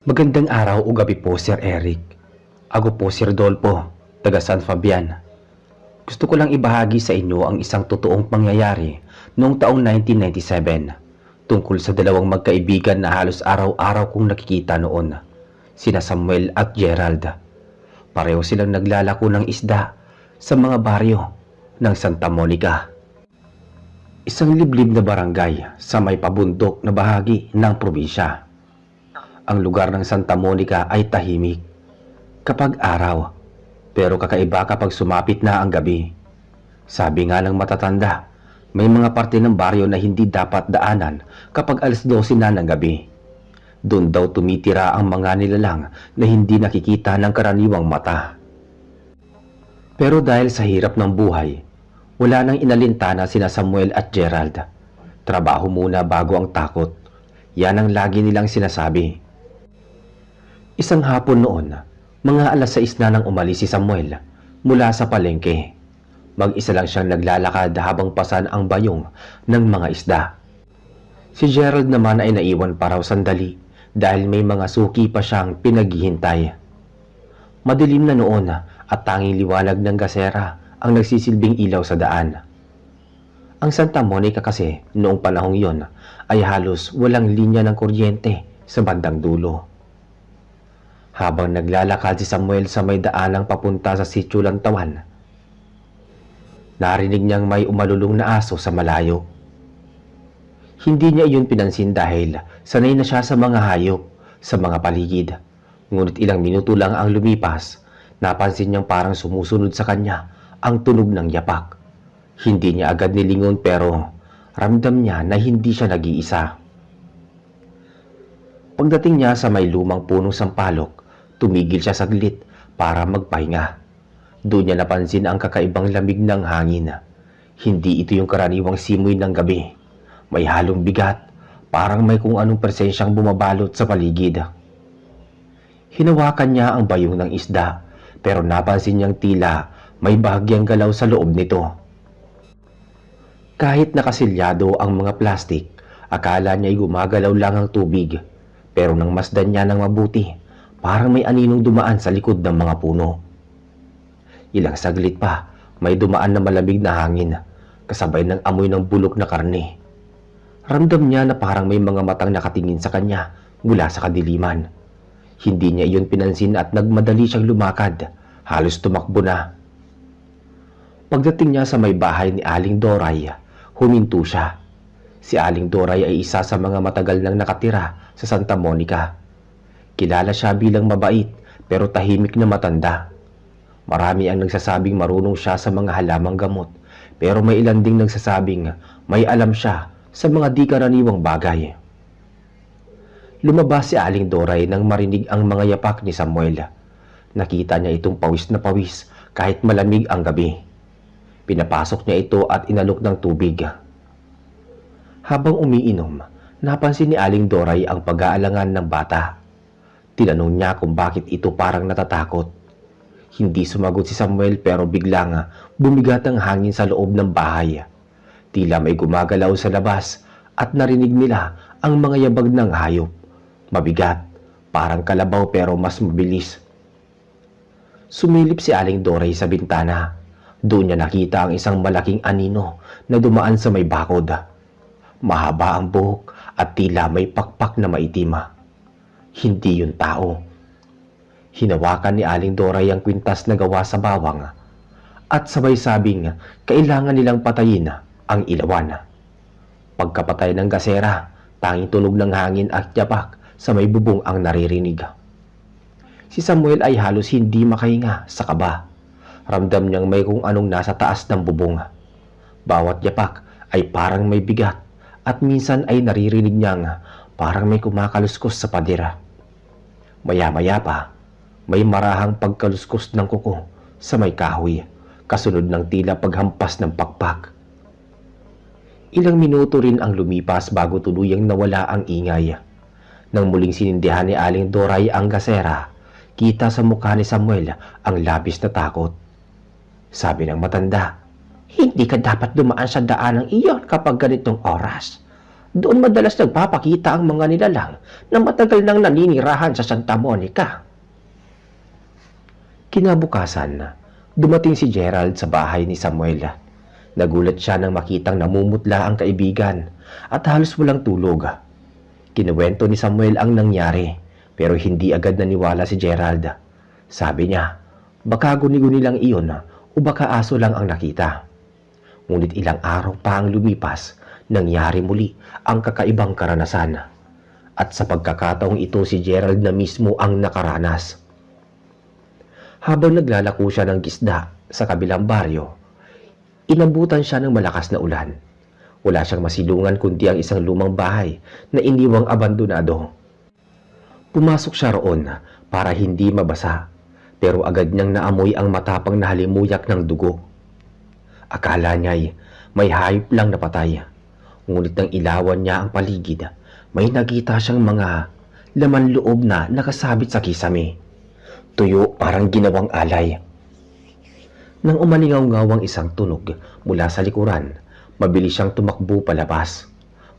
Magandang araw o gabi po, Sir Eric. Ako po si Rodolfo, taga San Fabian. Gusto ko lang ibahagi sa inyo ang isang totoong pangyayari noong taong 1997 tungkol sa dalawang magkaibigan na halos araw-araw kong nakikita noon, sina Samuel at Gerald. Pareho silang naglalako ng isda sa mga baryo ng Santa Monica. Isang liblib na barangay sa may pabundok na bahagi ng probinsya. Ang lugar ng Santa Monica ay tahimik kapag araw, pero kakaiba kapag sumapit na ang gabi. Sabi nga ng matatanda, may mga parte ng baryo na hindi dapat daanan kapag alas 12 na ng gabi. Doon daw tumitira ang mga nilalang na hindi nakikita ng karaniwang mata. Pero dahil sa hirap ng buhay, wala nang inalintana sina Samuel at Gerald. Trabaho muna bago ang takot. Yan ang lagi nilang sinasabi. Isang hapon noon, mga alas 6 na nang umalis si Samuel mula sa palengke. Mag-isa lang siyang naglalakad habang pasan ang bayong ng mga isda. Si Gerald naman ay naiwan pa raw sandali dahil may mga suki pa siyang pinaghihintay. Madilim na noon at tanging liwanag ng gasera ang nagsisilbing ilaw sa daan. Ang Santa Monica kasi noong panahong yon ay halos walang linya ng kuryente sa bandang dulo. Habang naglalakad si Samuel sa may daanang papunta sa Sitio Lantawan, narinig niyang may umalulong na aso sa malayo. Hindi niya iyon pinansin dahil sanay na siya sa mga hayop sa mga paligid. Ngunit ilang minuto lang ang lumipas, napansin niyang parang sumusunod sa kanya ang tunog ng yapak. Hindi niya agad nilingon pero ramdam niya na hindi siya nag-iisa. Pagdating niya sa may lumang punong sampalok, tumigil siya saglit para magpahinga. Doon niya napansin ang kakaibang lamig ng hangin. Hindi ito yung karaniwang simoy ng gabi. May halong bigat, parang may kung anong presensyang bumabalot sa paligid. Hinawakan niya ang bayong ng isda, pero napansin niyang tila may bahagyang galaw sa loob nito. Kahit nakasilyado ang mga plastik, akala niya'y gumagalaw lang ang tubig. Pero nang masdan niya ng mabuti, parang may aninong dumaan sa likod ng mga puno. Ilang saglit pa, may dumaan na malamig na hangin, kasabay ng amoy ng bulok na karne. Ramdam niya na parang may mga matang nakatingin sa kanya mula sa kadiliman. Hindi niya iyon pinansin at nagmadali siyang lumakad, halos tumakbo na. Pagdating niya sa may bahay ni Aling Doray, huminto siya. Si Aling Doray ay isa sa mga matagal nang nakatira sa Santa Monica. Kilala siya bilang mabait pero tahimik na matanda. Marami ang nagsasabing marunong siya sa mga halamang gamot, pero may ilan ding nagsasabing may alam siya sa mga di karaniwang bagay. Lumabas si Aling Doray nang marinig ang mga yapak ni Samuel. Nakita niya itong pawis na pawis kahit malamig ang gabi. Pinapasok niya ito at inalok ng tubig. Habang umiinom, napansin ni Aling Doray ang pag-aalangan ng bata. Tinanong niya kung bakit ito parang natatakot. Hindi sumagot si Samuel pero biglang bumigat ang hangin sa loob ng bahay. Tila may gumagalaw sa labas at narinig nila ang mga yabag ng hayop. Mabigat, parang kalabaw pero mas mabilis. Sumilip si Aling Doray sa bintana. Doon niya nakita ang isang malaking anino na dumaan sa may bakod. Mahaba ang buhok at tila may pakpak na maitim. Hindi yun tao. Hinawakan ni Aling Doray ang kwintas na gawa sa bawang at sabay sabing kailangan nilang patayin ang ilawan. Pagkapatay ng gasera, tanging tunog ng hangin at yapak sa may bubong ang naririnig. Si Samuel ay halos hindi makahinga sa kaba. Ramdam niyang may kung anong nasa taas ng bubong. Bawat yapak ay parang may bigat at minsan ay naririnig niyang parang may kumakaluskos sa padira. Maya-maya pa, may marahang pagkaluskos ng kuko sa may kahoy, kasunod ng tila paghampas ng pakpak. Ilang minuto rin ang lumipas bago tuluyang nawala ang ingay. Nang muling sinindihan ni Aling Doray ang gasera, kita sa mukha ni Samuel ang labis na takot. Sabi ng matanda, "Hindi ka dapat dumaan sa daanang iyon kapag ganitong oras. Doon madalas nagpapakita ang mga nilalang na matagal nang naninirahan sa Santa Monica. Kinabukasan, dumating si Gerald sa bahay ni Samuel. Nagulat siya nang makitang namumutla ang kaibigan at halos walang tulog. Kinuwento ni Samuel ang nangyari pero hindi agad naniwala si Gerald. Sabi niya, baka guni-guni lang iyon o baka aso lang ang nakita. Ngunit ilang araw pa ang lumipas, nangyari muli ang kakaibang karanasan. At sa pagkakataong ito si Gerald na mismo ang nakaranas. Habang naglalako siya ng gisda sa kabilang baryo, inabutan siya ng malakas na ulan. Wala siyang masilungan kundi ang isang lumang bahay na iniwang abandonado. Pumasok siya roon para hindi mabasa, pero agad niyang naamoy ang matapang na halimuyak ng dugo. Akala niya'y may hayop lang na patay. Ngunit nang ilawan niya ang paligid, may nakita siyang mga laman loob na nakasabit sa kisame. Tuyo parang ginawang alay. Nang umalingaw-ngawang isang tunog mula sa likuran, mabilis siyang tumakbo palabas.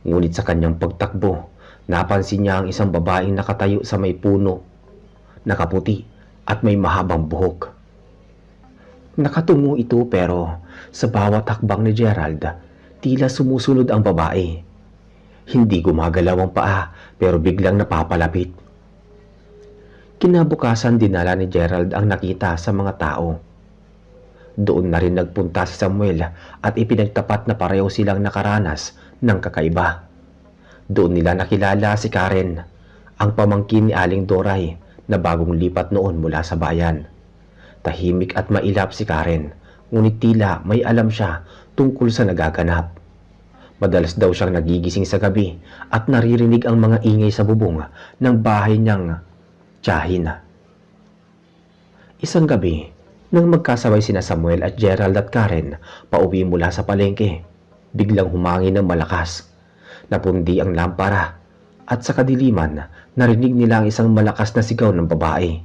Ngunit sa kanyang pagtakbo, napansin niya ang isang babaeng nakatayo sa may puno, nakaputi at may mahabang buhok. Nakatungo ito pero sa bawat hakbang ni Gerald, tila sumusunod ang babae. Hindi gumagalaw ang paa pero biglang napapalapit. Kinabukasan dinala ni Gerald ang nakita sa mga tao. Doon na rin nagpunta si Samuel at ipinagtapat na pareho silang nakaranas ng kakaiba. Doon nila nakilala si Karen, ang pamangkin ni Aling Doray na bagong lipat noon mula sa bayan. Tahimik at mailap si Karen, ngunit tila may alam siya tungkol sa nagaganap. Madalas daw siyang nagigising sa gabi at naririnig ang mga ingay sa bubong ng bahay niyang tiyahin. Isang gabi, nang magkasabay sina Samuel at Gerald at Karen pauwi mula sa palengke, biglang humangin ng malakas. Napundi ang lampara at sa kadiliman narinig nila ang isang malakas na sigaw ng babae.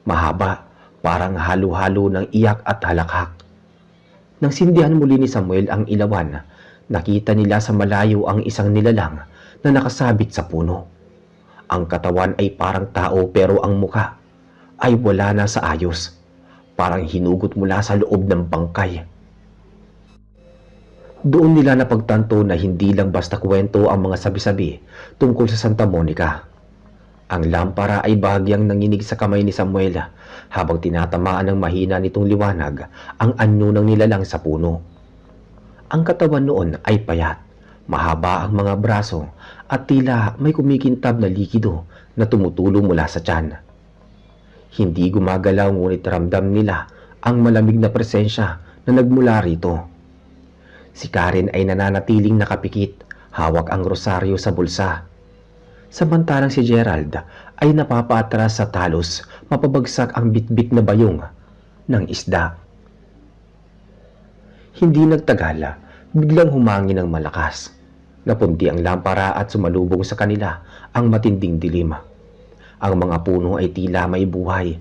Mahaba, parang halo-halo ng iyak at halakhak. Nang sindihan muli ni Samuel ang ilawan, nakita nila sa malayo ang isang nilalang na nakasabit sa puno. Ang katawan ay parang tao pero ang muka ay wala na sa ayos. Parang hinugot mula sa loob ng bangkay. Doon nila napagtanto na hindi lang basta kwento ang mga sabi-sabi tungkol sa Santa Monica. Ang lampara ay bahagyang nanginig sa kamay ni Samuel habang tinatamaan ng mahina nitong liwanag ang anyo ng nilalang sa puno. Ang katawan noon ay payat, mahaba ang mga braso at tila may kumikintab na likido na tumutulo mula sa tiyan. Hindi gumagalaw ngunit ramdam nila ang malamig na presensya na nagmula rito. Si Karen ay nananatiling nakapikit, hawak ang rosaryo sa bulsa. Samantalang si Gerald ay napapaatras sa talos, mapabagsak ang bitbit na bayong ng isda. Hindi nagtagal, biglang humangin ng malakas. Napunti ang lampara at sumalubong sa kanila ang matinding dilim. Ang mga puno ay tila may buhay,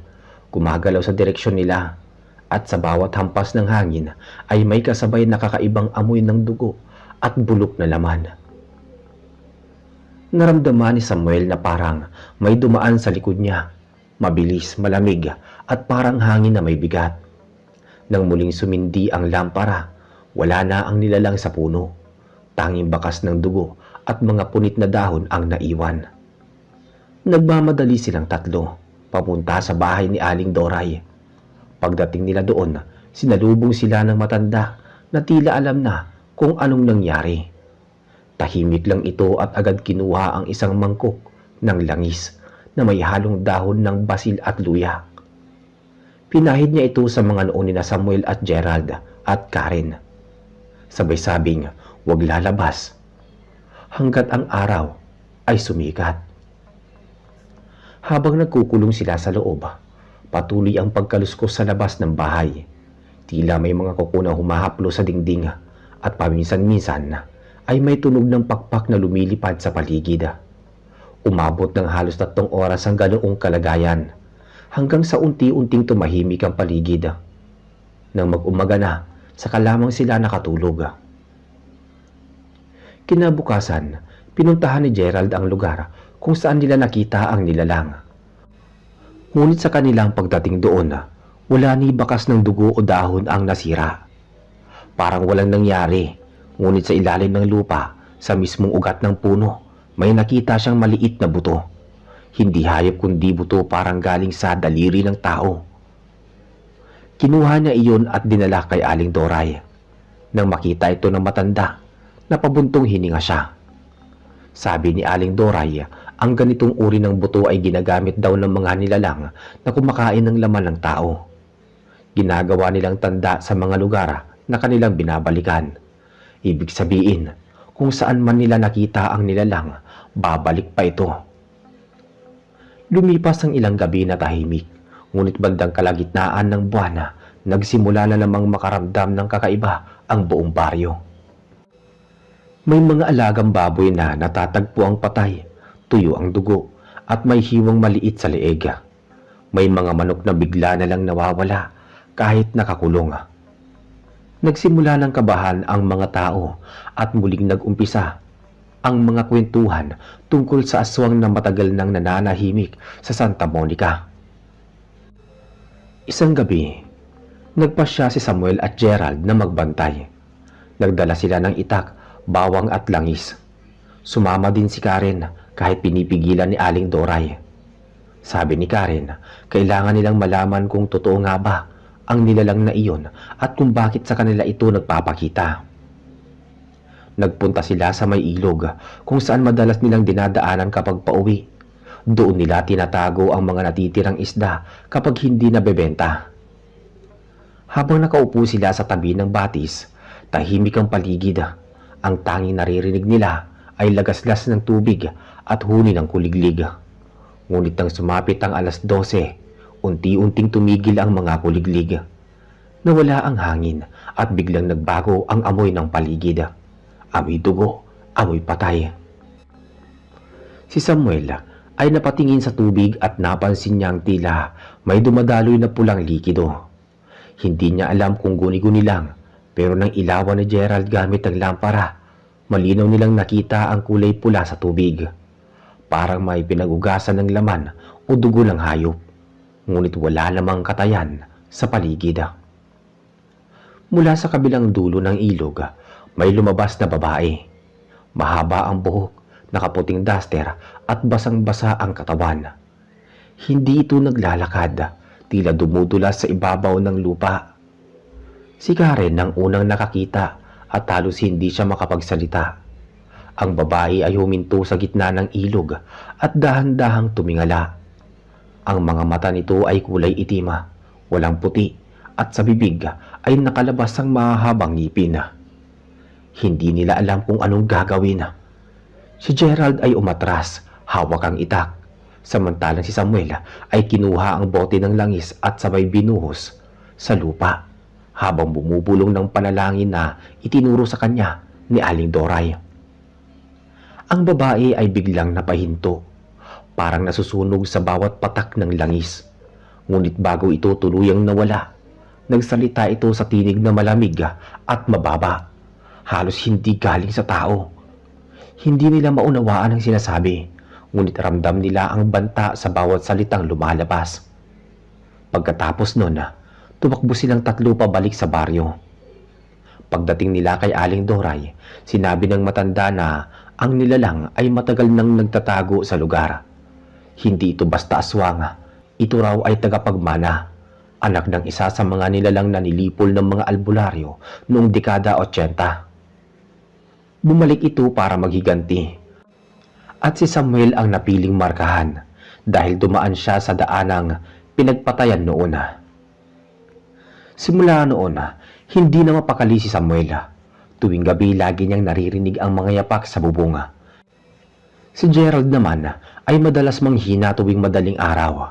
gumagalaw sa direksyon nila, at sa bawat hampas ng hangin ay may kasabay na kakaibang amoy ng dugo at bulok na laman. Naramdaman ni Samuel na parang may dumaan sa likod niya, mabilis, malamig at parang hangin na may bigat. Nang muling sumindi ang lampara, wala na ang nilalang sa puno. Tanging bakas ng dugo at mga punit na dahon ang naiwan. Nagmamadali silang tatlo, papunta sa bahay ni Aling Doray. Pagdating nila doon, sinalubong sila ng matanda na tila alam na kung anong nangyari. Tahimik lang ito at agad kinuha ang isang mangkok ng langis na may halong dahon ng basil at luya. Pinahid niya ito sa mga noo ni Samuel at Gerald at Karen. Sabay sabing, huwag lalabas hanggat ang araw ay sumikat. Habang nagkukulong sila sa loob, patuloy ang pagkaluskos sa labas ng bahay. Tila may mga kuko na humahaplo sa dingding at paminsan-minsan ay may tunog ng pakpak na lumilipad sa paligid. Umabot ng halos 3 oras ang ganoong kalagayan hanggang sa unti-unting tumahimik ang paligid. Nang mag-umaga na, saka lamang sila nakatulog. Kinabukasan, pinuntahan ni Gerald ang lugar kung saan nila nakita ang nilalang. Ngunit sa kanilang pagdating doon, wala ni bakas ng dugo o dahon ang nasira. Parang walang nangyari, ngunit sa ilalim ng lupa, sa mismong ugat ng puno, may nakita siyang maliit na buto. Hindi hayop kundi buto, parang galing sa daliri ng tao. Kinuha niya iyon at dinala kay Aling Doray. Nang makita ito ng matanda, napabuntong hininga siya. Sabi ni Aling Doray, ang ganitong uri ng buto ay ginagamit daw ng mga nilalang na kumakain ng laman ng tao. Ginagawa nilang tanda sa mga lugar na kanilang binabalikan. Ibig sabihin, kung saan man nila nakita ang nilalang, babalik pa ito. Lumipas ang ilang gabi na tahimik, ngunit bandang kalagitnaan ng buwan, nagsimula na namang makaramdam ng kakaiba ang buong baryo. May mga alagang baboy na natatagpo ang patay, tuyo ang dugo, at may hiwang maliit sa leeg. May mga manok na bigla na lang nawawala kahit nakakulong. Nagsimula ng kabahan ang mga tao at muling nag-umpisa ang mga kwentuhan tungkol sa aswang na matagal nang nananahimik sa Santa Monica. Isang gabi, nagpasya si Samuel at Gerald na magbantay. Nagdala sila ng itak, bawang at langis. Sumama din si Karen kahit pinipigilan ni Aling Doray. Sabi ni Karen, kailangan nilang malaman kung totoo nga ba ang nilalang na iyon at kung bakit sa kanila ito nagpapakita. Nagpunta sila sa may ilog kung saan madalas nilang dinadaanan kapag pauwi. Doon nila tinatago ang mga natitirang isda kapag hindi nabebenta. Habang nakaupo sila sa tabi ng batis, tahimik ang paligid. Ang tanging naririnig nila ay lagaslas ng tubig at huni ng kuliglig. Ngunit nang sumapit ang 12:00, unti-unting tumigil ang mga kuliglig. Nawala ang hangin at biglang nagbago ang amoy ng paligid. Amoy dugo, amoy patay. Si Samuel ay napatingin sa tubig at napansin niyang tila may dumadaloy na pulang likido. Hindi niya alam kung guni-guni lang, pero nang ilawan ni Gerald gamit ang lampara, malinaw nilang nakita ang kulay pula sa tubig. Parang may pinagugasan ng laman o dugo ng hayop, ngunit wala namang katayan sa paligid. Mula sa kabilang dulo ng ilog, may lumabas na babae. Mahaba ang buhok, nakaputing duster at basang-basa ang katawan. Hindi ito naglalakad, tila dumudulas sa ibabaw ng lupa. Si Karen ang unang nakakita at halos hindi siya makapagsalita. Ang babae ay huminto sa gitna ng ilog at dahan-dahang tumingala. Ang mga mata nito ay kulay itim, walang puti, at sa bibig ay nakalabas ang mahahabang ngipin. Hindi nila alam kung anong gagawin. Si Gerald ay umatras, hawak ang itak. Samantalang si Samuel ay kinuha ang bote ng langis at sabay binuhos sa lupa habang bumubulong ng panalangin na itinuro sa kanya ni Aling Doray. Ang babae ay biglang napahinto, parang nasusunog sa bawat patak ng langis. Ngunit bago ito tuluyang nawala, nagsalita ito sa tinig na malamig at mababa. Halos hindi galing sa tao. Hindi nila maunawaan ang sinasabi, ngunit ramdam nila ang banta sa bawat salitang lumalabas. Pagkatapos nun, tumakbo silang tatlo pabalik sa baryo. Pagdating nila kay Aling Doray, sinabi ng matanda na ang nilalang ay matagal nang nagtatago sa lugar. Hindi ito basta aswang, ito raw ay tagapagmana, anak ng isa sa mga nilalang na nilipol ng mga albularyo noong dekada 80. Bumalik ito para maghiganti. At si Samuel ang napiling markahan dahil dumaan siya sa daanang pinagpatayan noon. Simula noon, hindi na mapakali si Samuel. Tuwing gabi lagi niyang naririnig ang mga yapak sa bubunga. Si Gerald naman ay madalas manghina tuwing madaling araw.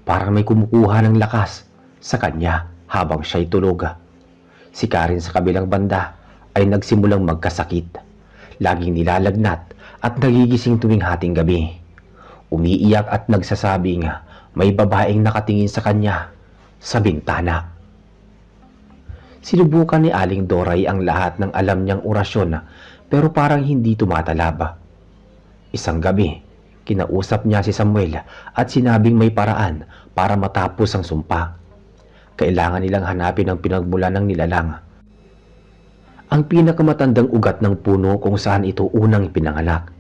Parang may kumukuha ng lakas sa kanya habang siya'y tulog. Si Karen sa kabilang banda ay nagsimulang magkasakit. Laging nilalagnat at nagigising tuwing hating gabi. Umiiyak at nagsasabing may babaeng nakatingin sa kanya sa bintana. Sinubukan ni Aling Doray ang lahat ng alam niyang orasyon pero parang hindi tumatalab. Isang gabi, kinausap niya si Samuel at sinabing may paraan para matapos ang sumpa. Kailangan nilang hanapin ang pinagmulan ng nilalang. Ang pinakamatandang ugat ng puno kung saan ito unang pinanganak.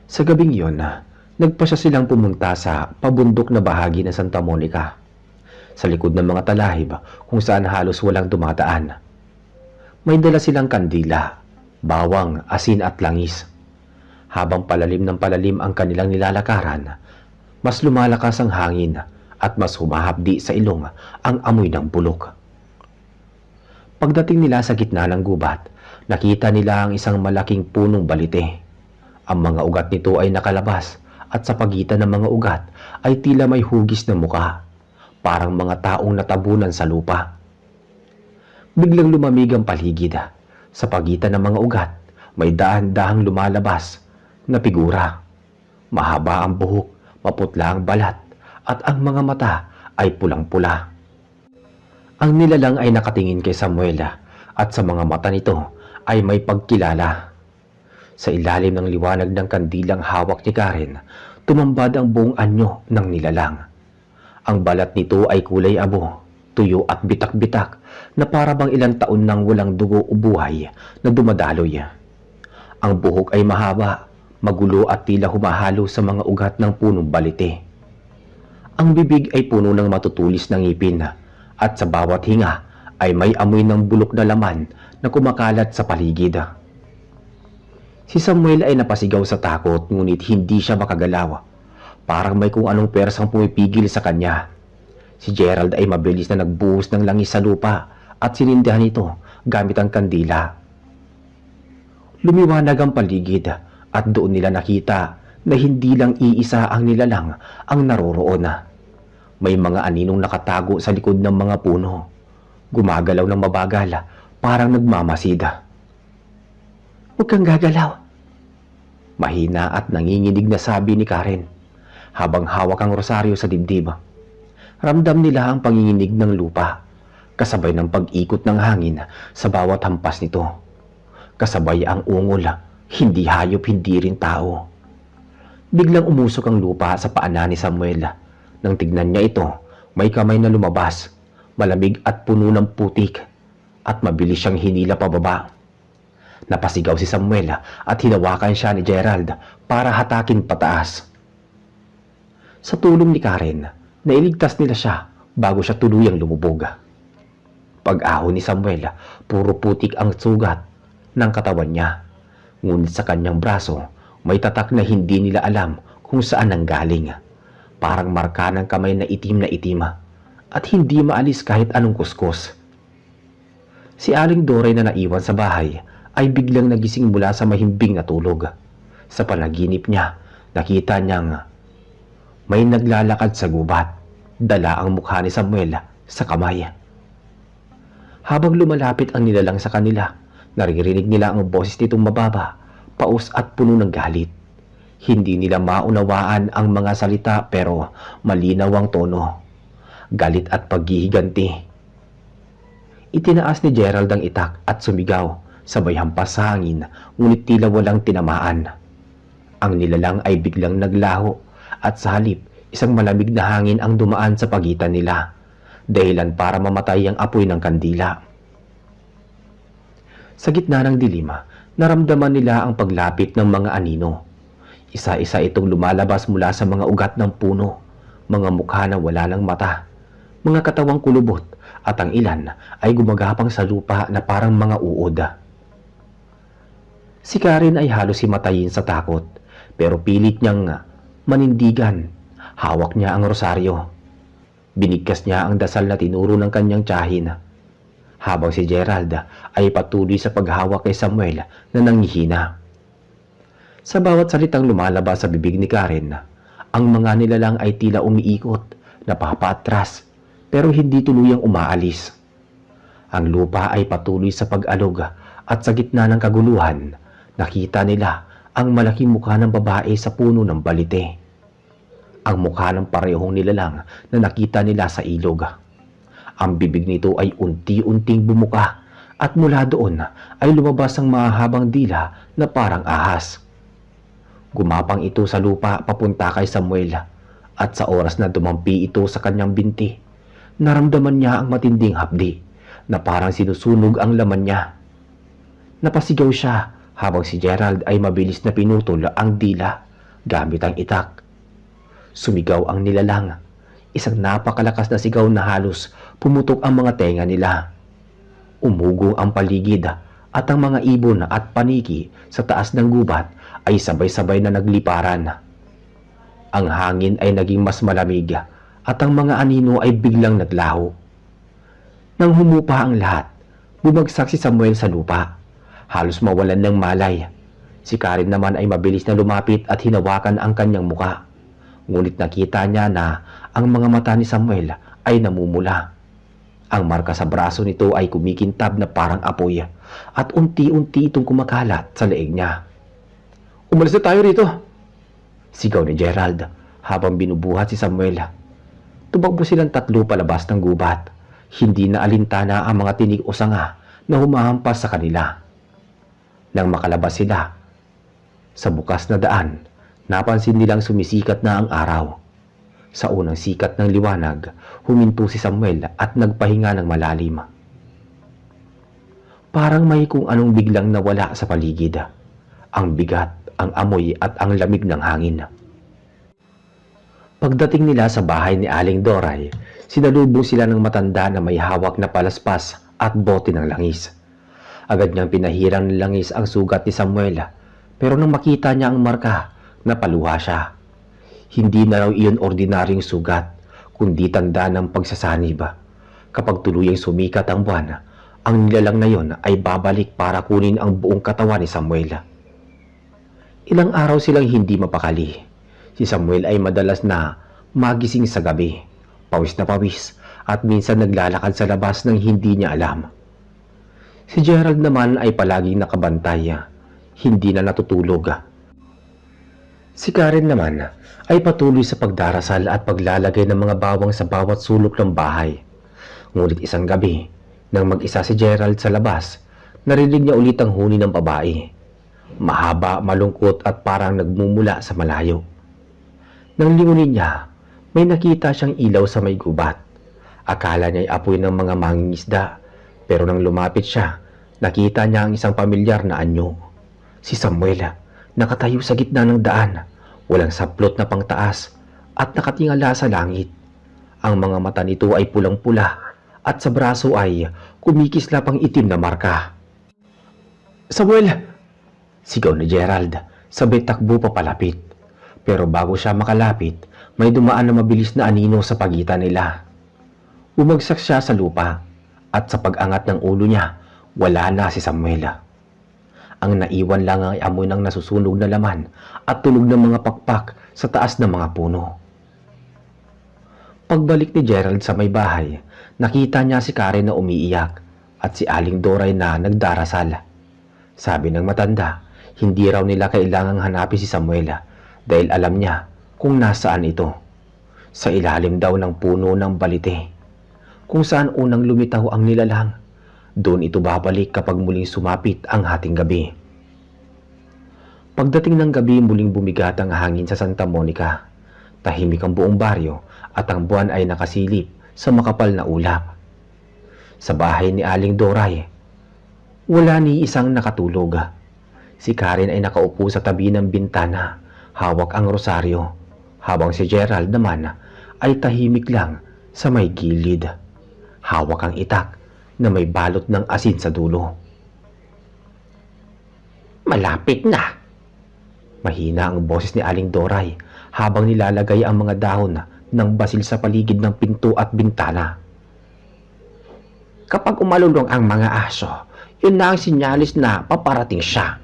Sa gabing yon, nagpasya silang pumunta sa pabundok na bahagi ng Santa Monica, sa likod ng mga talahib kung saan halos walang dumadaan. May dala silang kandila, bawang, asin at langis. Habang palalim ng palalim ang kanilang nilalakaran, mas lumalakas ang hangin at mas humahapdi sa ilong ang amoy ng bulok. Pagdating nila sa gitna ng gubat, nakita nila ang isang malaking punong balite. Ang mga ugat nito ay nakalabas at sa pagitan ng mga ugat ay tila may hugis na muka, parang mga taong natabunan sa lupa. Biglang lumamig ang paligid. Sa pagitan ng mga ugat, may dahan-dahang lumalabas na figura. Mahaba ang buhok, maputla ang balat, at ang mga mata ay pulang-pula. Ang nilalang ay nakatingin kay Samuel at sa mga mata nito ay may pagkilala. Sa ilalim ng liwanag ng kandilang hawak ni Karen, tumambad ang buong anyo ng nilalang. Ang balat nito ay kulay abo, tuyo at bitak-bitak na para bang ilang taon nang walang dugo o buhay na dumadaloy. Ang buhok ay mahaba, magulo at tila humahalo sa mga ugat ng punong balite. Ang bibig ay puno ng matutulis na ngipin at sa bawat hinga ay may amoy ng bulok na laman na kumakalat sa paligid. Si Samuel ay napasigaw sa takot ngunit hindi siya makagalaw. Parang may kung anong persang pumipigil sa kanya. Si Gerald ay mabilis na nagbuhos ng langis sa lupa at sinindihan ito gamit ang kandila. Lumiwanag ang paligid at doon nila nakita na hindi lang iisa ang nilalang ang naroroon. May mga aninong nakatago sa likod ng mga puno. Gumagalaw ng mabagal, parang nagmamasid. "Huwag kang gagalaw," mahina at nanginginig na sabi ni Karen, habang hawak ang rosaryo sa dibdib. Ramdam nila ang panginginig ng lupa, kasabay ng pag-ikot ng hangin sa bawat hampas nito. Kasabay ang ungol, hindi hayop, hindi rin tao. Biglang umusok ang lupa sa paa ni Samuel. Nang tignan niya ito, may kamay na lumabas, malamig at puno ng putik, at mabilis siyang hinila pababa. Napasigaw si Samuel at hinawakan siya ni Gerald para hatakin pataas. Sa tulong ni Karen, nailigtas nila siya bago siya tuluyang lumubog. Pag-ahon ni Samuel, puro putik ang sugat ng katawan niya. Ngunit sa kanyang braso, may tatak na hindi nila alam kung saan nanggaling. Parang marka ng kamay na itim at hindi maalis kahit anong kuskus. Si Aling Doray na naiwan sa bahay ay biglang nagising mula sa mahimbing na tulog. Sa panaginip niya, nakita niyang may naglalakad sa gubat. Dala ang mukha ni Samuel sa kamay. Habang lumalapit ang nilalang sa kanila, naririnig nila ang boses nitong mababa, paus at puno ng galit. Hindi nila maunawaan ang mga salita pero malinaw ang tono. Galit at paghihiganti. Itinaas ni Gerald ang itak at sumigaw, sabay hampas sa hangin, ngunit tila walang tinamaan. Ang nilalang ay biglang naglaho at sa halip, isang malamig na hangin ang dumaan sa pagitan nila, dahilan para mamatay ang apoy ng kandila. Sa gitna ng dilim, naramdaman nila ang paglapit ng mga anino. Isa-isa itong lumalabas mula sa mga ugat ng puno, mga mukha na wala ng mata, mga katawang kulubot, at ang ilan ay gumagapang sa lupa na parang mga uod. Si Karen ay halos himatayin sa takot, pero pilit niyang manindigan. Hawak niya ang rosaryo. Binigkas niya ang dasal na tinuro ng kanyang tiyahin, habang si Gerald ay patuloy sa paghawak kay Samuel na nanghihina. Sa bawat salitang lumalabas sa bibig ni Karen, ang mga nilalang ay tila umiikot, napapatras, pero hindi tuluyang umaalis. Ang lupa ay patuloy sa pag-alog at sa gitna ng kaguluhan, nakita nila ang malaking mukha ng babae sa puno ng balite. Ang mukha ng parehong nilalang na nakita nila sa ilog. Ang bibig nito ay unti-unting bumuka at mula doon ay lumabas ang mahahabang dila na parang ahas. Gumapang ito sa lupa papunta kay Samuel at sa oras na dumampi ito sa kanyang binti, naramdaman niya ang matinding hapdi na parang sinusunog ang laman niya. Napasigaw siya habang si Gerald ay mabilis na pinutol ang dila gamit ang itak. Sumigaw ang nilalang, isang napakalakas na sigaw na halos pumutok ang mga tenga nila. Umugong ang paligid at ang mga ibon at paniki sa taas ng gubat ay sabay-sabay na nagliparan. Ang hangin ay naging mas malamig at ang mga anino ay biglang naglaho. Nang humupa ang lahat, bumagsak si Samuel sa lupa, halos mawalan ng malay. Si Karen naman ay mabilis na lumapit at hinawakan ang kanyang muka. Ngunit nakita niya na ang mga mata ni Samuel ay namumula. Ang marka sa braso nito ay kumikintab na parang apoy at unti-unti itong kumakalat sa leeg niya. "Umalis na tayo rito!" sigaw ni Gerald habang binubuhat si Samuel. Tumakbo silang tatlo palabas ng gubat. Hindi na alintana ang mga tinig o sanga na humahampas sa kanila. Nang makalabas sila sa bukas na daan, napansin nilang sumisikat na ang araw. Sa unang sikat ng liwanag, huminto si Samuel at nagpahinga ng malalim. Parang may kung anong biglang nawala sa paligid. Ang bigat, ang amoy at ang lamig ng hangin. Pagdating nila sa bahay ni Aling Doray, sinalubong sila ng matanda na may hawak na palaspas at bote ng langis. Agad niyang pinahirang ng langis ang sugat ni Samuel, pero nang makita niya ang marka, napaluha siya. Hindi na raw iyon ordinaryong sugat, kundi tanda ng pagsasanib. Kapag tuluyang sumikat ang buwan, ang nilalang na yon ay babalik para kunin ang buong katawan ni Samuel. Ilang araw silang hindi mapakali. Si Samuel ay madalas na magising sa gabi, pawis na pawis, at minsan naglalakad sa labas nang hindi niya alam. Si Gerald naman ay palaging nakabantay, hindi na natutulog. Si Karen naman ay patuloy sa pagdarasal at paglalagay ng mga bawang sa bawat sulok ng bahay. Ngunit isang gabi, nang mag-isa si Gerald sa labas, narinig niya ulit ang huni ng babae. Mahaba, malungkot at parang nagmumula sa malayo. Nang lingunin niya, may nakita siyang ilaw sa may gubat. Akala niya ay apoy ng mga mangingisda, pero nang lumapit siya, nakita niya ang isang pamilyar na anyo. Si Samuel, nakatayo sa gitna ng daan, walang saplot na pangtaas at nakatingala sa langit. Ang mga mata nito ay pulang-pula at sa braso ay kumikislap ang itim na marka. "Samuel!" sigaw ni Gerald, sabay takbo papalapit. Pero bago siya makalapit, may dumaan na mabilis na anino sa pagitan nila. Umagsak siya sa lupa at sa pag-angat ng ulo niya, wala na si Samuel. Ang naiwan lang ay amoy ng nasusunog na laman at tunog ng mga pakpak sa taas ng mga puno. Pagbalik ni Gerald sa may bahay, nakita niya si Karen na umiiyak at si Aling Doray na nagdarasal. Sabi ng matanda, hindi raw nila kailangang hanapin si Samuel dahil alam niya kung nasaan ito. Sa ilalim daw ng puno ng balite, kung saan unang lumitaw ang nilalang. Doon ito babalik kapag muling sumapit ang hating gabi. Pagdating ng gabi, muling bumigat ang hangin sa Santa Monica. Tahimik ang buong baryo at ang buwan ay nakasilip sa makapal na ulap. Sa bahay ni Aling Doray, wala ni isang nakatulog. Si Karen ay nakaupo sa tabi ng bintana, hawak ang rosaryo, habang si Gerald naman ay tahimik lang sa may gilid, hawak ang itak na may balot ng asin sa dulo. "Malapit na!" Mahina ang boses ni Aling Doray habang nilalagay ang mga dahon ng basil sa paligid ng pinto at bintana. "Kapag umalulong ang mga aso, yun na ang sinyalis na paparating siya."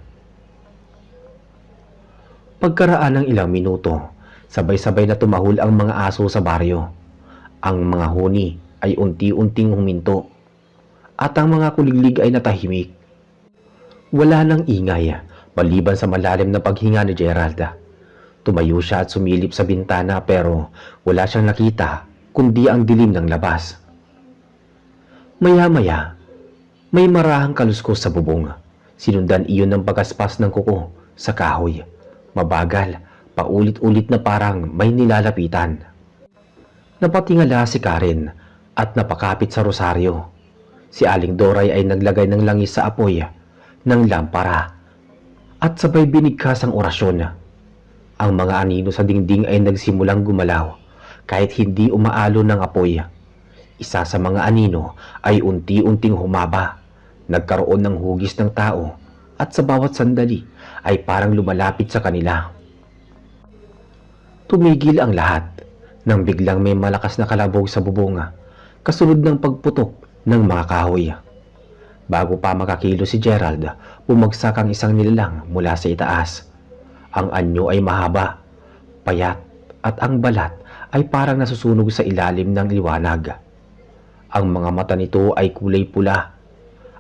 Pagkaraan ng ilang minuto, sabay-sabay na tumahol ang mga aso sa baryo. Ang mga huni ay unti-unting huminto at ang mga kuliglig ay natahimik. Wala nang ingay, maliban sa malalim na paghinga ni Gerald. Tumayo siya at sumilip sa bintana pero wala siyang nakita kundi ang dilim ng labas. Maya-maya, May marahang kaluskos sa bubong. Sinundan iyon ng pagaspas ng kuko sa kahoy. Mabagal, paulit-ulit na parang may nilalapitan. Napatingala si Karen at napakapit sa rosaryo. Si Aling Doray ay naglagay ng langis sa apoy ng lampara at sabay binigkas ang orasyon. Ang mga anino sa dingding ay nagsimulang gumalaw kahit hindi umaalo ng apoy. Isa sa mga anino ay unti-unting humaba, nagkaroon ng hugis ng tao at sa bawat sandali ay parang lumalapit sa kanila. Tumigil ang lahat nang biglang may malakas na kalabog sa bubong kasunod ng pagputok ng mga kahoy. Bago pa makakilo si Gerald, bumagsak ang isang nilalang mula sa itaas. Ang anyo ay mahaba, payat at ang balat ay parang nasusunog sa ilalim ng liwanag. Ang mga mata nito ay kulay pula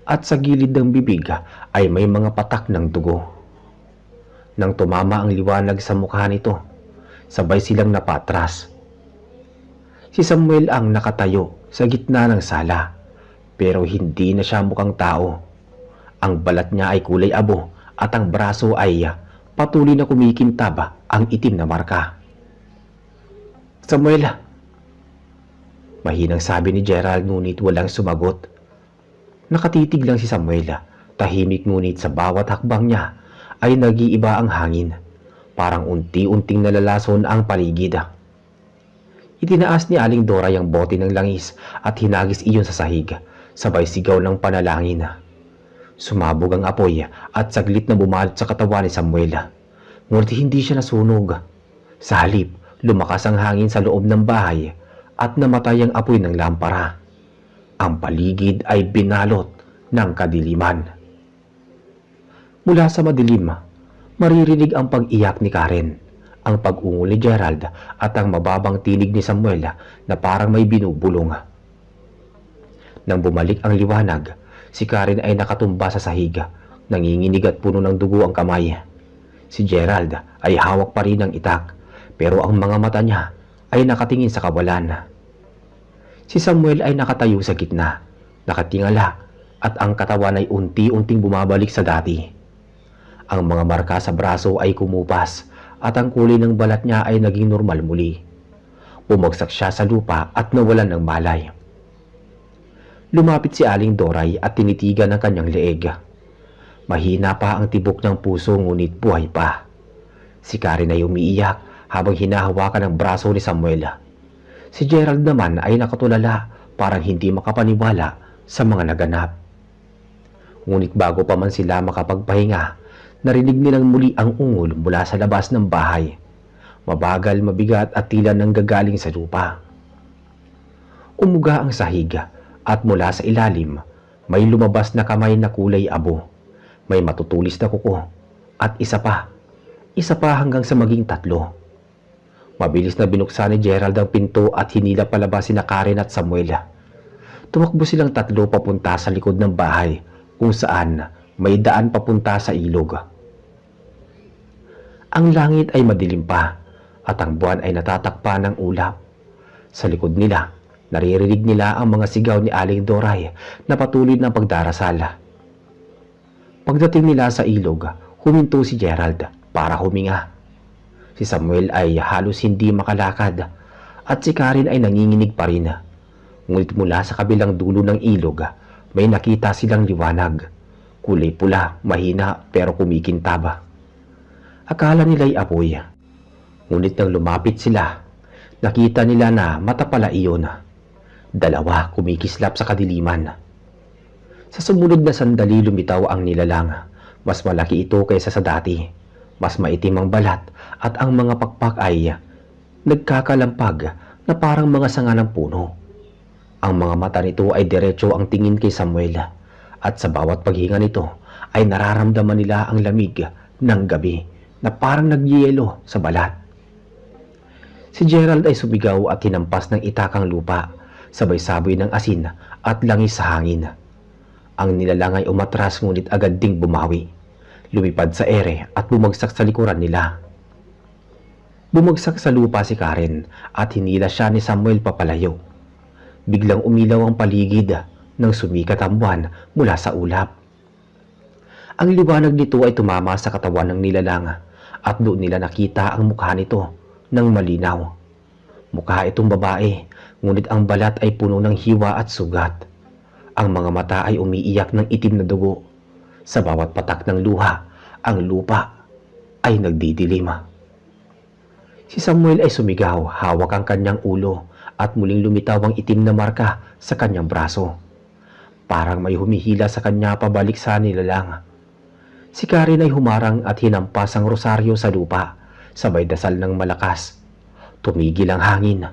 at sa gilid ng bibig ay may mga patak ng dugo. Nang tumama ang liwanag sa mukha nito, sabay silang napatras. Si Samuel ang nakatayo sa gitna ng sala, pero hindi na siya mukhang tao. Ang balat niya ay kulay abo at ang braso ay patuloy na kumikintab ang itim na marka. "Samuel!" Mahinang sabi ni Gerald ngunit walang sumagot. Nakatitig lang si Samuel, tahimik ngunit sa bawat hakbang niya ay nag-iiba ang hangin. Parang unti-unting nalalason ang paligid. Itinaas ni Aling Doray ang bote ng langis at hinagis iyon sa sahig, sabay sigaw ng panalangin. Sumabog ang apoy at saglit na bumalat sa katawan ni Samuel. Ngunit hindi siya nasunog. Sa halip, lumakas ang hangin sa loob ng bahay at namatay ang apoy ng lampara. Ang paligid ay binalot ng kadiliman. Mula sa madilim, maririnig ang pag-iyak ni Karen, ang pag-ungol ni Gerald at ang mababang tinig ni Samuel na parang may binubulong. Nang bumalik ang liwanag, si Karen ay nakatumba sa sahig, nanginginig at puno ng dugo ang kamay. Si Gerald ay hawak pa rin ng itak, pero ang mga mata niya ay nakatingin sa kawalan. Si Samuel ay nakatayo sa gitna, nakatingala at ang katawan ay unti-unting bumabalik sa dati. Ang mga marka sa braso ay kumupas at ang kulay ng balat niya ay naging normal muli. Bumagsak siya sa lupa at nawalan ng malay. Lumapit si Aling Doray at tinitigan ang kanyang leeg. Mahina pa ang tibok ng puso ngunit buhay pa. Si Karen ay umiiyak habang hinahawakan ang braso ni Samuel. Si Gerald naman ay nakatulala, parang hindi makapaniwala sa mga naganap. Ngunit bago pa man sila makapagpahinga, narinig nilang muli ang ungol mula sa labas ng bahay. Mabagal, mabigat at tila nanggagaling sa lupa. Umuga ang sahig at mula sa ilalim, may lumabas na kamay na kulay abo. May matutulis na kuko at isa pa hanggang sa maging 3. Mabilis na binuksan ni Gerald ang pinto at hinila palabas sina Karen at Samuel. Tumakbo silang 3 papunta sa likod ng bahay kung saan may daan papunta sa ilog. Ang langit ay madilim pa at ang buwan ay natatakpan ng ulap. Sa likod nila, naririnig nila ang mga sigaw ni Aling Doray na patuloy ng pagdarasal. Pagdating nila sa ilog, huminto si Gerald para huminga. Si Samuel ay halos hindi makalakad at si Karen ay nanginginig pa rin. Ngunit mula sa kabilang dulo ng ilog, may nakita silang liwanag. Kulay pula, mahina pero kumikintab. Akala nila'y apoy. Ngunit nang lumapit sila, nakita nila na mata pala iyon. 2 kumikislap sa kadiliman. Sa sumunod na sandali lumitaw ang nilalang. Mas malaki ito kaysa sa dati. Mas maitim ang balat at ang mga pakpak ay nagkakalampag na parang mga sanga ng puno. Ang mga mata nito ay diretso ang tingin kay Samuel at sa bawat paghinga nito ay nararamdaman nila ang lamig ng gabi na parang nagyelo sa balat. Si Gerald ay sumigaw at hinampas ng itakang lupa, sabay-sabay ng asin at langis sa hangin. Ang nilalang ay umatras ngunit agad ding bumawi. Lumipad sa ere at bumagsak sa likuran nila. Bumagsak sa lupa si Karen at hinila siya ni Samuel papalayo. Biglang umilaw ang paligid, nang sumikat ang buwan mula sa ulap. Ang liwanag nito ay tumama sa katawan ng nilalang at doon nila nakita ang mukha nito ng malinaw. Mukha itong babae, ngunit ang balat ay puno ng hiwa at sugat. Ang mga mata ay umiiyak ng itim na dugo. Sa bawat patak ng luha, ang lupa ay nagdidilim. Si Samuel ay sumigaw, hawak ang kanyang ulo at muling lumitaw ang itim na marka sa kanyang braso. Parang may humihila sa kanya pabalik sa nilalang. Si Karen ay humarang at hinampas ang rosaryo sa lupa, sabay dasal ng malakas. Tumigil ang hangin.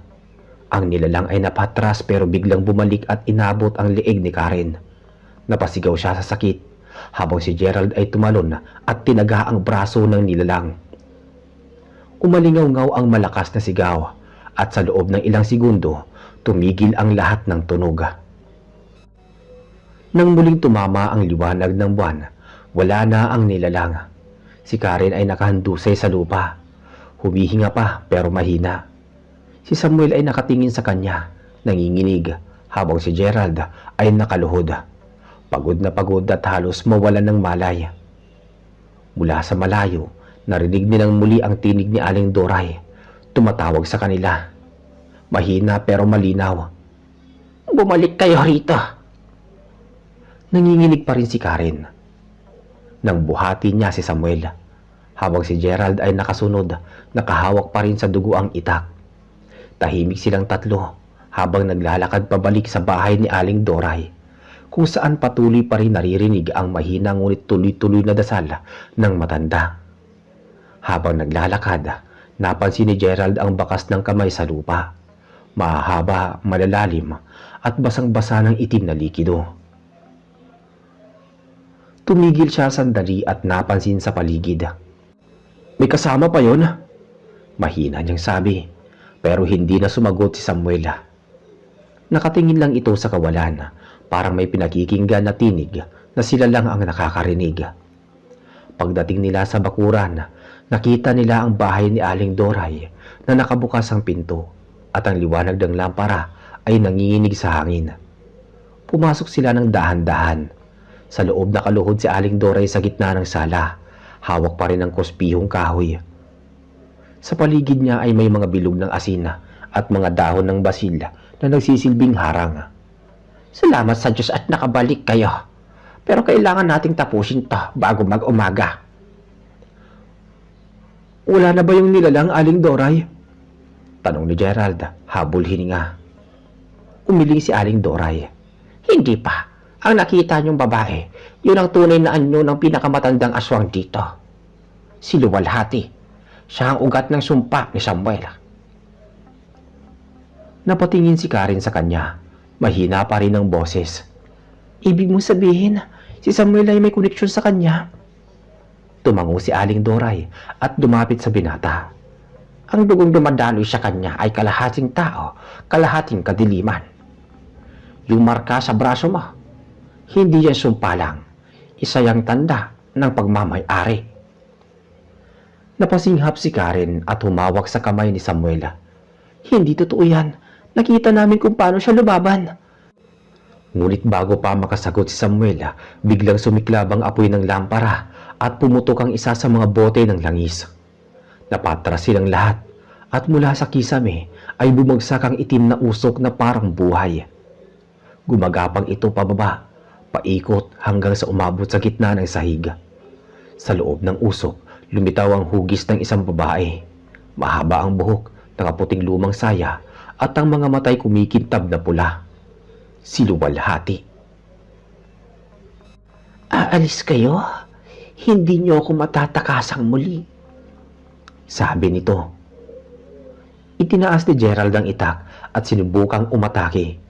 Ang nilalang ay napatras pero biglang bumalik at inabot ang leeg ni Karen. Napasigaw siya sa sakit, habang si Gerald ay tumalon at tinaga ang braso ng nilalang. Umalingaw-ngaw ang malakas na sigaw at sa loob ng ilang segundo, tumigil ang lahat ng tunog. Nang muling tumama ang liwanag ng buwan, wala na ang nilalang. Si Karen ay nakahandusay sa lupa. Humihinga pa pero mahina. Si Samuel ay nakatingin sa kanya, nanginginig, habang si Gerald ay nakaluhod. Pagod na pagod at halos mawalan ng malay. Mula sa malayo, narinig nilang muli ang tinig ni Aling Doray. Tumatawag sa kanila. Mahina pero malinaw. "Bumalik kayo rito." Nanginginig pa rin si Karen. Nang buhati niya si Samuel, habang si Gerald ay nakasunod, nakahawak pa rin sa dugo ang itak. Tahimik silang tatlo habang naglalakad pabalik sa bahay ni Aling Doray, kung saan patuloy pa rin naririnig ang mahina ngunit tuloy-tuloy na dasal ng matanda. Habang naglalakad, napansin ni Gerald ang bakas ng kamay sa lupa. Mahaba, malalalim at basang-basa ng itim na likido. Tumigil siya sandali at napansin sa paligid. "May kasama pa yon?" Mahina niyang sabi, pero hindi na sumagot si Samuel. Nakatingin lang ito sa kawalan, parang may pinakikinggan na tinig na sila lang ang nakakarinig. Pagdating nila sa bakuran, nakita nila ang bahay ni Aling Doray na nakabukas ang pinto at ang liwanag ng lampara ay nanginginig sa hangin. Pumasok sila ng dahan-dahan. Sa loob nakaluhod si Aling Doray sa gitna ng sala. Hawak pa rin ang kuspihong kahoy. Sa paligid niya ay may mga bilog ng asin at mga dahon ng basil na nagsisilbing harang. "Salamat sa Diyos at nakabalik kayo. Pero kailangan nating tapusin to bago mag-umaga." "Wala na ba yung nilalang, Aling Doray?" tanong ni Gerald, habol hininga. Umiling si Aling Doray. "Hindi pa. Ang nakita niyong babae, yun ang tunay na anyo ng pinakamatandang aswang dito. Si Luwalhati. Siya ang ugat ng sumpa ni Samuel." Napatingin si Karen sa kanya. Mahina pa rin ang boses. "Ibig mong sabihin, si Samuel ay may koneksyon sa kanya?" Tumango si Aling Doray at dumapit sa binata. "Ang dugong dumadaloy sa kanya ay kalahating tao, kalahating kadiliman. Yung marka sa braso mo, hindi yan sumpa lang. Isa yang tanda ng pagmamay-ari." Napasinghap si Karen at humawak sa kamay ni Samuel. "Hindi totoo yan. Nakita namin kung paano siya lumaban." Ngunit bago pa makasagot si Samuel, biglang sumiklab ang apoy ng lampara at pumutok ang isa sa mga bote ng langis. Napatras silang lahat at mula sa kisame ay bumagsak ang itim na usok na parang buhay. Gumagapang ito pababa, paikot hanggang sa umabot sa gitna ng sahig. Sa loob ng usok, lumitaw ang hugis ng isang babae. Mahaba ang buhok, nakaputing lumang saya, at ang mga matay kumikintab na pula. Si Luwalhati. "Aalis kayo? Hindi niyo ako matatakasang muli," sabi nito. Itinaas ni Gerald ang itak at sinubukang umatake.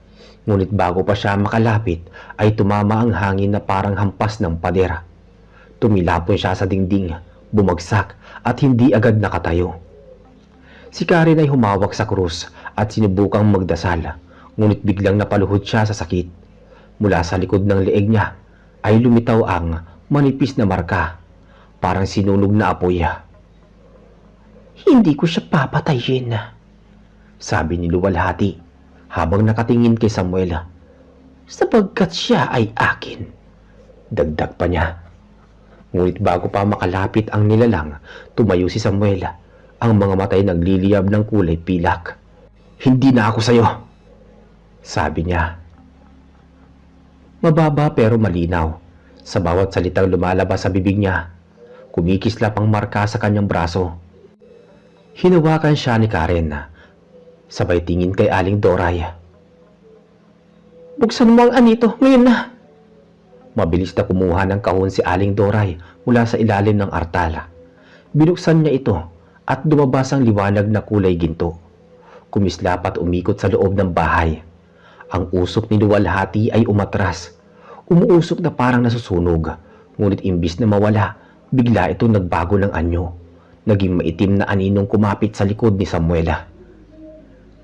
Ngunit bago pa siya makalapit ay tumama ang hangin na parang hampas ng pader. Tumilapon siya sa dingding, bumagsak at hindi agad nakatayo. Si Karen ay humawak sa krus at sinubukang magdasal, ngunit biglang napaluhod siya sa sakit. Mula sa likod ng leeg niya ay lumitaw ang manipis na marka, parang sinunog na apoy. "Hindi ko siya papatayin," sabi ni Luwalhati habang nakatingin kay Samuel. sapagkat siya ay akin. Dagdag pa niya. Ngunit bago pa makalapit ang nilalang, tumayo si Samuel. Ang mga matay nagliliyab ng kulay pilak. Hindi na ako sayo, sabi niya. Mababa pero malinaw. Sa bawat salitang lumalabas sa bibig niya, kumikislap ang marka sa kanyang braso. Hinawakan siya ni Karen, sabay tingin kay Aling Doray. Buksan mo ang anito, ngayon na. Mabilis na kumuha ng kahon si Aling Doray mula sa ilalim ng artala. Binuksan niya ito at lumabas ang liwanag na kulay ginto. Kumislap at umikot sa loob ng bahay. Ang usok ni luwalhati ay umatras. Umuusok na parang nasusunog. Ngunit imbis na mawala, bigla ito nagbago ng anyo. Naging maitim na aninong kumapit sa likod ni Samuel.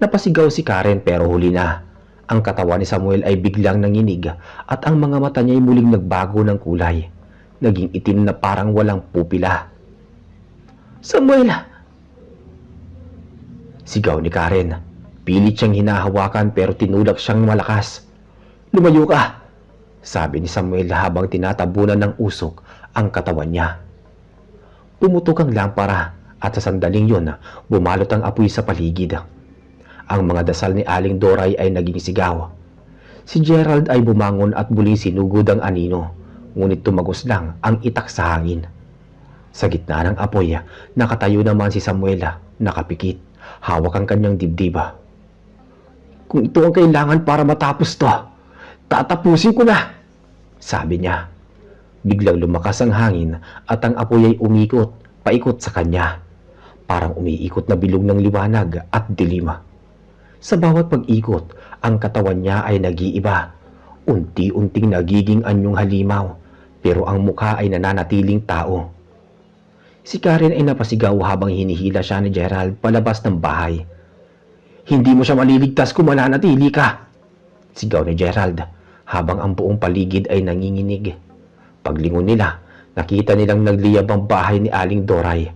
Napasigaw si Karen pero huli na. Ang katawan ni Samuel ay biglang nanginig at ang mga mata niya ay muling nagbago ng kulay. Naging itim na parang walang pupila. Samuel! Sigaw ni Karen. Pilit siyang hinahawakan pero tinulak siyang malakas. Lumayo ka! Sabi ni Samuel habang tinatabunan ng usok ang katawan niya. Pumutok ang lampara at sa sandaling yun bumalot ang apoy sa paligid. Ang mga dasal ni Aling Doray ay naging sigaw. Si Gerald ay bumangon at muling sinugod ang anino, ngunit tumagos lang ang itak sa hangin. Sa gitna ng apoy, nakatayo naman si Samuel, nakapikit, hawak ang kanyang dibdib. Kung ito ang kailangan para matapos to, tatapusin ko na, sabi niya. Biglang lumakas ang hangin at ang apoy ay umikot, paikot sa kanya. Parang umiikot na bilog ng liwanag at dilim. Sa bawat pag-ikot, ang katawan niya ay nag-iiba. Unti-unting nagiging anyong halimaw, pero ang mukha ay nananatiling tao. Si Karen ay napasigaw habang hinihila siya ni Gerald palabas ng bahay. Hindi mo siya maliligtas kung mananatili ka, sigaw ni Gerald habang ang buong paligid ay nanginginig. Paglingon nila, nakita nilang nagliyab ang bahay ni Aling Doray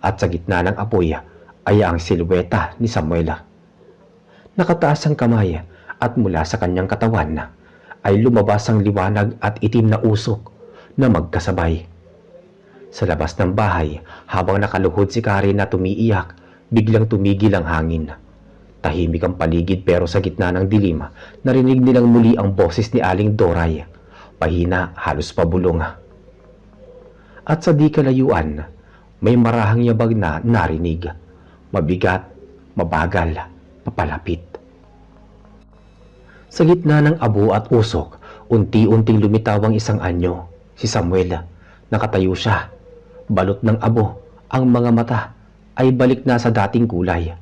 at sa gitna ng apoy ay ang silweta ni Samuel. Nakataas ang kamay at mula sa kanyang katawan ay lumabas ang liwanag at itim na usok na magkasabay. Sa labas ng bahay, habang nakaluhod si Karen na tumiiyak, biglang tumigil ang hangin. Tahimik ang paligid pero sa gitna ng dilim, narinig nilang muli ang boses ni Aling Doray. Pahina, halos pabulong. At sa di kalayuan, may marahang yabag na narinig. Mabigat, mabagal, papalapit. Sa gitna ng abo at usok, unti-unting lumitaw ang isang anyo, si Samuel. Nakatayo siya. Balot ng abo, ang mga mata ay balik na sa dating kulay.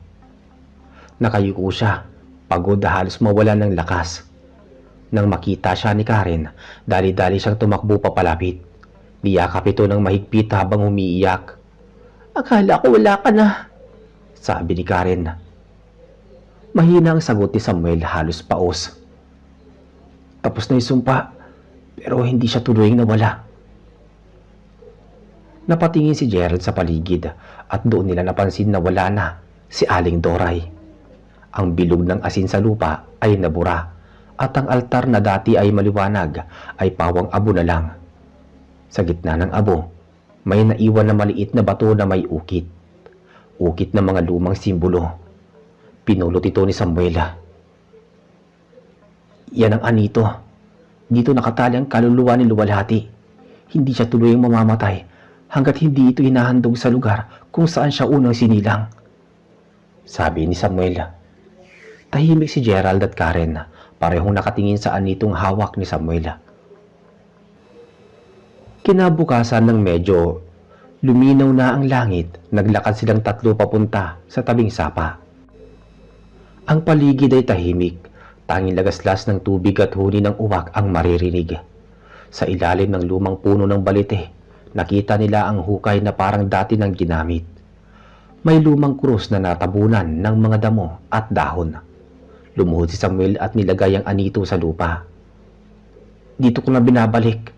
Nakayuko siya, pagod na halos mawala ng lakas. Nang makita siya ni Karen, dali-dali siyang tumakbo papalapit. Niyakap ito ng mahigpit habang umiiyak. Akala ko wala ka na, sabi ni Karen. Mahina ang sagot ni Samuel, halos paos. Tapos na yung sumpa, pero hindi siya tuluyang nawala. Napatingin si Gerald sa paligid at doon nila napansin na wala na si Aling Doray. Ang bilog ng asin sa lupa ay nabura at ang altar na dati ay maliwanag ay pawang abo na lang. Sa gitna ng abo, may naiwan na maliit na bato na may ukit. Ukit ng mga lumang simbolo. Pinulot ito ni Samuel. Yan ang anito. Dito nakatali ang kaluluwa ni luwalhati. Hindi siya tuluyang mamamatay hanggat hindi ito hinahandog sa lugar kung saan siya unang sinilang, sabi ni Samuel. Tahimik si Gerald at Karen, parehong nakatingin sa anitong hawak ni Samuel. Kinabukasan ng medyo luminaw na ang langit, naglakad silang tatlo papunta sa tabing sapa. Ang paligid ay tahimik, tanging lagaslas ng tubig at huni ng uwak ang maririnig. Sa ilalim ng lumang puno ng balete, nakita nila ang hukay na parang dati nang ginamit. May lumang krus na natabunan ng mga damo at dahon. Lumuhod si Samuel at nilagay ang anito sa lupa. Dito ko na binabalik,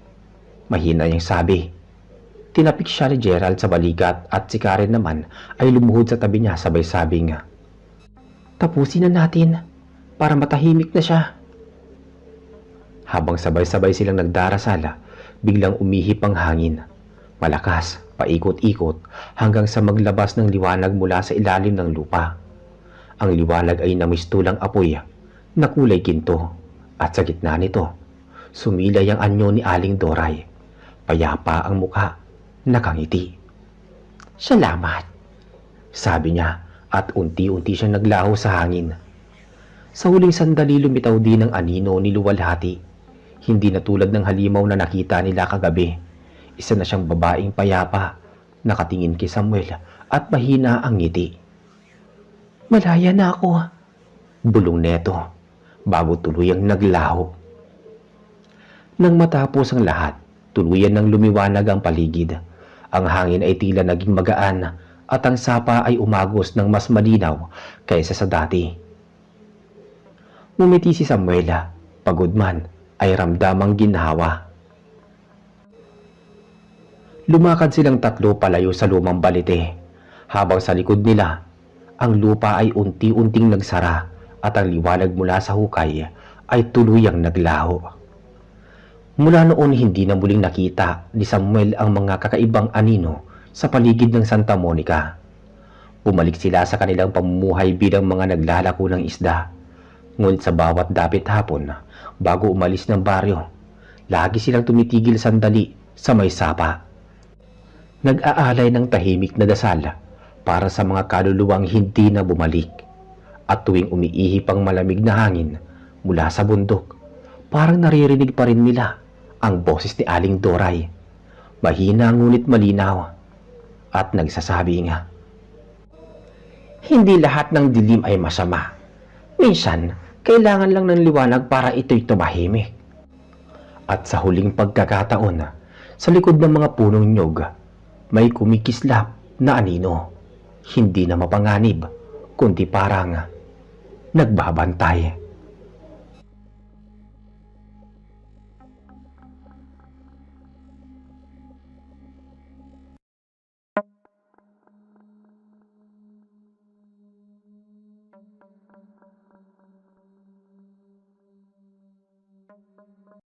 mahina niyang sabi. Tinapik siya ni Gerald sa balikat at si Karen naman ay lumuhod sa tabi niya sabay sabing, tapusin na natin para matahimik na siya. Habang sabay-sabay silang nagdarasal, biglang umihip ang hangin. Malakas, paikot-ikot, hanggang sa maglabas ng liwanag mula sa ilalim ng lupa. Ang liwanag ay namistulang apoy na kulay ginto, at sa gitna nito, sumilay ang anyo ni Aling Doray. Payapa ang mukha, nakangiti. "Salamat," sabi niya, at unti-unti siyang naglaho sa hangin. Sa huling sandali lumitaw din ang anino ni Luwalhati. Hindi na tulad ng halimaw na nakita nila kagabi. Isa na siyang babaeng payapa, nakatingin kay Samuel at mahina ang ngiti. "Malaya na ako," bulong neto, bago tuluyang naglaho. Nang matapos ang lahat, tuluyan ng lumiwanag ang paligid. Ang hangin ay tila naging magaan at ang sapa ay umagos ng mas malinaw kaysa sa dati. Ngumiti si Samuela, pagod man ay ramdamang ginhawa. Lumakad silang tatlo palayo sa lumang balite, habang sa likod nila, ang lupa ay unti-unting nagsara at ang liwanag mula sa hukay ay tuluyang naglaho. Mula noon hindi na muling nakita ni Samuel ang mga kakaibang anino sa paligid ng Santa Monica. Bumalik sila sa kanilang pamumuhay bilang mga naglalako ng isda. Ngunit sa bawat dapit hapon, bago umalis ng baryo, lagi silang tumitigil sandali sa may sapa. Nag-aalay ng tahimik na dasal para sa mga kaluluwang hindi na bumalik. At tuwing umiihip ang malamig na hangin mula sa bundok, parang naririnig pa rin nila ang boses ni Aling Doray. Mahina ngunit malinaw, at nagsasabi nga, "Hindi lahat ng dilim ay masama. Minsan, kailangan lang ng liwanag para ito'y tumahimik." At sa huling pagkakataon, sa likod ng mga punong nyog, may kumikislap na anino. Hindi na mapanganib, kundi parang nagbabantay.